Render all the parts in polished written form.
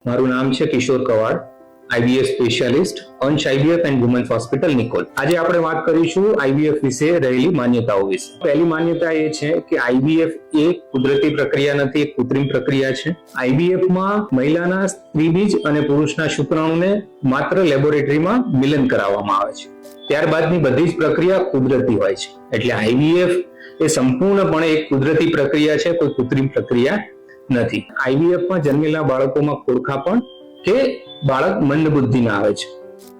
મારું નામ છે કિશોર કવાડ, આઈવીએફ સ્પેશિયાલિસ્ટ, અંશ IVF and women's hospital Nikol. આજે આપણે વાત કરીશું આઈવીએફ વિશે રહેલી માન્યતાઓ વિશે. પહેલી માન્યતા એ છે કે આઈવીએફ એ કુદરતી પ્રક્રિયા નથી, એક કૃત્રિમ પ્રક્રિયા છે. આઈવીએફમાં મહિલાના સ્ત્રીબીજ અને પુરુષના શુક્રાણુને માત્ર લેબોરેટરીમાં મિલન કરાવવામાં આવે છે. ત્યારબાદની બધી જ પ્રક્રિયા કુદરતી હોય છે. એટલે આઈવીએફ એ સંપૂર્ણપણે એક કુદરતી પ્રક્રિયા છે, કોઈ કૃત્રિમ પ્રક્રિયા નથી. આઈવીએફમાં જન્મેલા બાળકોમાં ખોડખાપણ કે બાળક મંદબુદ્ધિના આવે છે.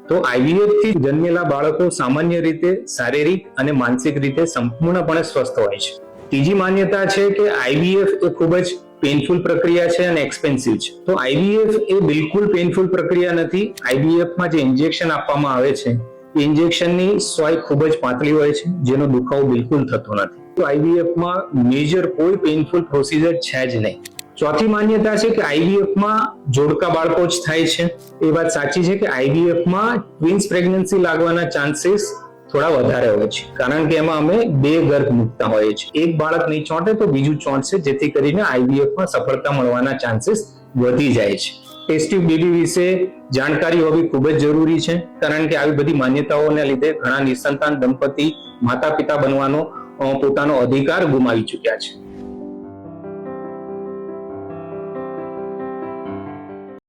તો આઈવીએફ થી જન્મેલા બાળકો સામાન્ય રીતે શારીરિક અને માનસિક રીતે સંપૂર્ણપણે સ્વસ્થ હોય છે. ત્રીજી માન્યતા છે કે આઈવીએફ એ ખૂબ જ પેનફુલ પ્રક્રિયા છે અને એક્સપેન્સિવ છે. તો આઈવીએફ એ બિલકુલ પેનફુલ પ્રક્રિયા નથી. આઈવીએફમાં જે ઇન્જેક્શન આપવામાં આવે છે એ ઇન્જેક્શનની સોય ખૂબ જ પાતળી હોય છે, જેનો દુખાવો બિલકુલ થતો નથી. તો આઈવીએફમાં મેજર કોઈ પેનફુલ પ્રોસિજર છે જ નહીં. ચોથી માન્યતા છે કે આઈવીએફમાં જોડકા બાળકો જ થાય છે. એ વાત સાચી છે કે આઈવીએફમાં ટ્વિન્સ પ્રેગ્નન્સી લાગવાના ચાન્સીસ થોડા વધારે હોય છે, કારણ કે એમાં અમે બે ગર્ભ મૂકતા હોઈએ છીએ. એક બાળક નહીં ચોંટે તો બીજું ચોંટશે, જેથી કરીને આઈવીએફમાં સફળતા મળવાના ચાન્સીસ વધી જાય છે. ટેસ્ટ ટ્યુબ બેબી વિશે જાણકારી હોવી ખૂબ જ જરૂરી છે, કારણ કે આવી બધી માન્યતાઓને લીધે ઘણા નિસંતાન દંપતી માતા પિતા બનવાનો પોતાનો અધિકાર ગુમાવી ચૂક્યા છે.